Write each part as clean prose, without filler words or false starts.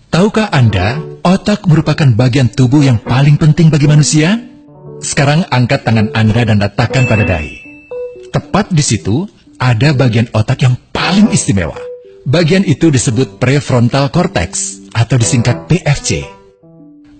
Tahukah Anda, otak merupakan bagian tubuh yang paling penting bagi manusia? Sekarang angkat tangan Anda dan letakkan pada dahi. Tepat di situ, ada bagian otak yang paling istimewa. Bagian itu disebut prefrontal cortex, atau disingkat PFC.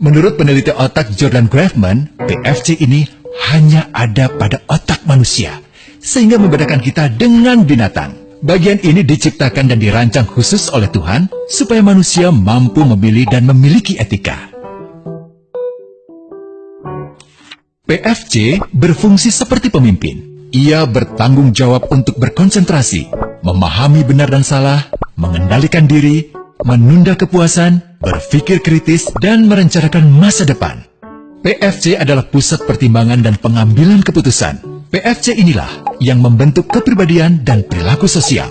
Menurut peneliti otak Jordan Grafman, PFC ini hanya ada pada otak manusia, sehingga membedakan kita dengan binatang. Bagian ini diciptakan dan dirancang khusus oleh Tuhan supaya manusia mampu memilih dan memiliki etika. PFC berfungsi seperti pemimpin. Ia bertanggung jawab untuk berkonsentrasi, memahami benar dan salah, mengendalikan diri, menunda kepuasan, berpikir kritis, dan merencanakan masa depan. PFC adalah pusat pertimbangan dan pengambilan keputusan. PFC inilah yang membentuk kepribadian dan perilaku sosial.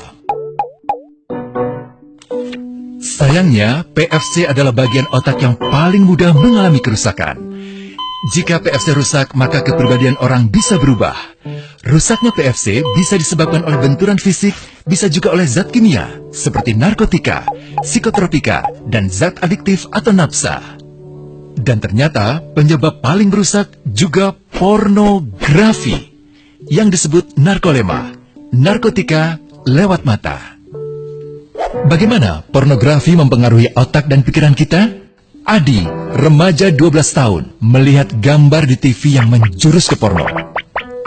Sayangnya, PFC adalah bagian otak yang paling mudah mengalami kerusakan. Jika PFC rusak, maka kepribadian orang bisa berubah. Rusaknya PFC bisa disebabkan oleh benturan fisik, bisa juga oleh zat kimia, seperti narkotika, psikotropika, dan zat adiktif atau nafsa. Dan ternyata, penyebab paling merusak juga pornografi, yang disebut narkolema, narkotika lewat mata. Bagaimana pornografi mempengaruhi otak dan pikiran kita? Adi, remaja 12 tahun, melihat gambar di TV yang menjurus ke porno.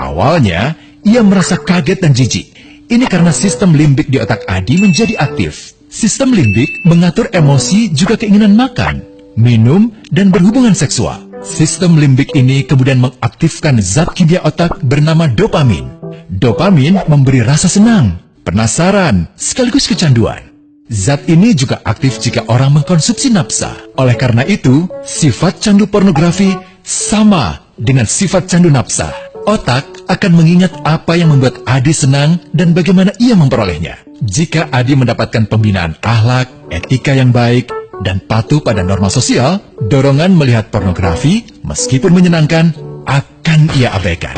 Awalnya, ia merasa kaget dan jijik. Ini karena sistem limbik di otak Adi menjadi aktif. Sistem limbik mengatur emosi juga keinginan makan, minum, dan berhubungan seksual. Sistem limbik ini kemudian mengaktifkan zat kimia otak bernama dopamin. Dopamin memberi rasa senang, penasaran, sekaligus kecanduan. Zat ini juga aktif jika orang mengkonsumsi nafsa. Oleh karena itu, sifat candu pornografi sama dengan sifat candu nafsa. Otak akan mengingat apa yang membuat Adi senang dan bagaimana ia memperolehnya. Jika Adi mendapatkan pembinaan akhlak, etika yang baik, dan patuh pada norma sosial, dorongan melihat pornografi, meskipun menyenangkan, akan ia abaikan.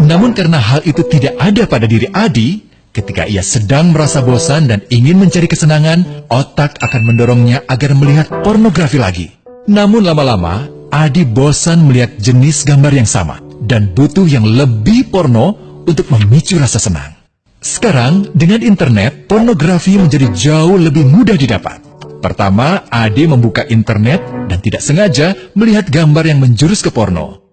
Namun karena hal itu tidak ada pada diri Adi, ketika ia sedang merasa bosan dan ingin mencari kesenangan, otak akan mendorongnya agar melihat pornografi lagi. Namun lama-lama, Adi bosan melihat jenis gambar yang sama, dan butuh yang lebih porno untuk memicu rasa senang. Sekarang, dengan internet, pornografi menjadi jauh lebih mudah didapat. Pertama, Adi membuka internet dan tidak sengaja melihat gambar yang menjurus ke porno.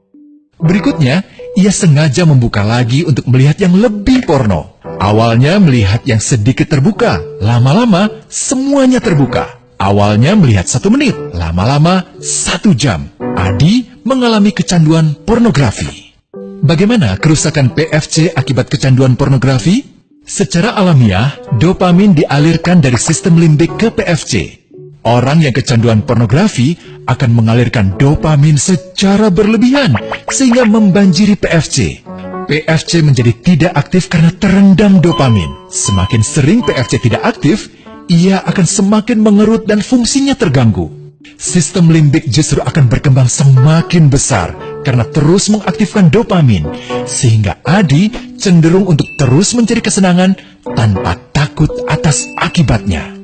Berikutnya, ia sengaja membuka lagi untuk melihat yang lebih porno. Awalnya melihat yang sedikit terbuka, lama-lama semuanya terbuka. Awalnya melihat 1 menit, lama-lama 1 jam. Adi mengalami kecanduan pornografi. Bagaimana kerusakan PFC akibat kecanduan pornografi? Secara alamiah, dopamin dialirkan dari sistem limbik ke PFC. Orang yang kecanduan pornografi akan mengalirkan dopamin secara berlebihan, sehingga membanjiri PFC. PFC menjadi tidak aktif karena terendam dopamin. Semakin sering PFC tidak aktif, ia akan semakin mengerut dan fungsinya terganggu. Sistem limbik justru akan berkembang semakin besar karena terus mengaktifkan dopamin, sehingga Adi cenderung untuk terus mencari kesenangan tanpa takut atas akibatnya.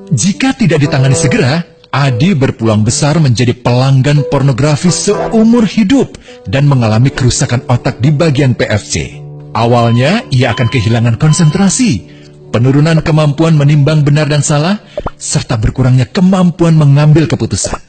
Jika tidak ditangani segera, Adi berpeluang besar menjadi pelanggan pornografi seumur hidup dan mengalami kerusakan otak di bagian PFC. Awalnya, ia akan kehilangan konsentrasi, penurunan kemampuan menimbang benar dan salah, serta berkurangnya kemampuan mengambil keputusan.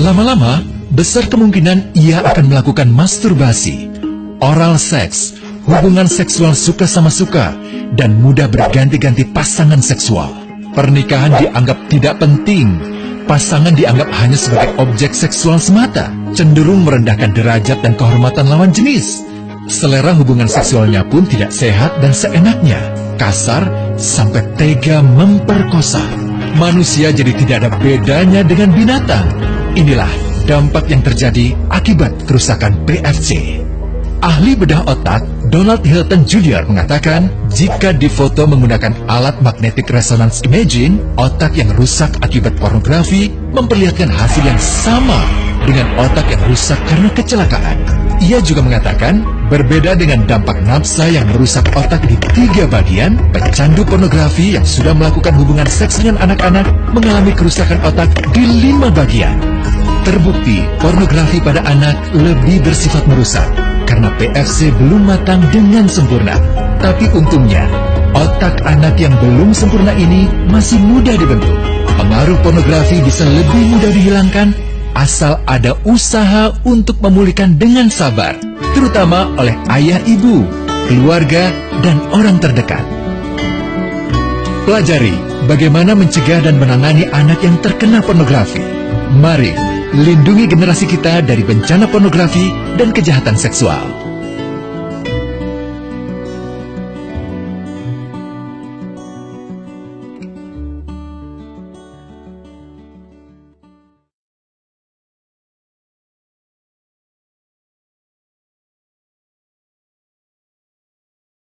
Lama-lama, besar kemungkinan ia akan melakukan masturbasi, oral seks, hubungan seksual suka sama suka, dan mudah berganti-ganti pasangan seksual. Pernikahan dianggap tidak penting. Pasangan dianggap hanya sebagai objek seksual semata, cenderung merendahkan derajat dan kehormatan lawan jenis. Selera hubungan seksualnya pun tidak sehat dan seenaknya, kasar sampai tega memperkosa. Manusia jadi tidak ada bedanya dengan binatang. Inilah dampak yang terjadi akibat kerusakan PFC. Ahli bedah otak Donald Hilton Jr. mengatakan, jika difoto menggunakan alat magnetic resonance imaging, otak yang rusak akibat pornografi memperlihatkan hasil yang sama dengan otak yang rusak karena kecelakaan. Ia juga mengatakan, berbeda dengan dampak nafsa yang merusak otak di 3 bagian, pecandu pornografi yang sudah melakukan hubungan seks dengan anak-anak mengalami kerusakan otak di 5 bagian. Terbukti, pornografi pada anak lebih bersifat merusak karena PFC belum matang dengan sempurna. Tapi untungnya, otak anak yang belum sempurna ini masih mudah dibentuk. Pengaruh pornografi bisa lebih mudah dihilangkan asal ada usaha untuk memulihkan dengan sabar, terutama oleh ayah ibu, keluarga, dan orang terdekat. Pelajari bagaimana mencegah dan menangani anak yang terkena pornografi. Mari lindungi generasi kita dari bencana pornografi dan kejahatan seksual.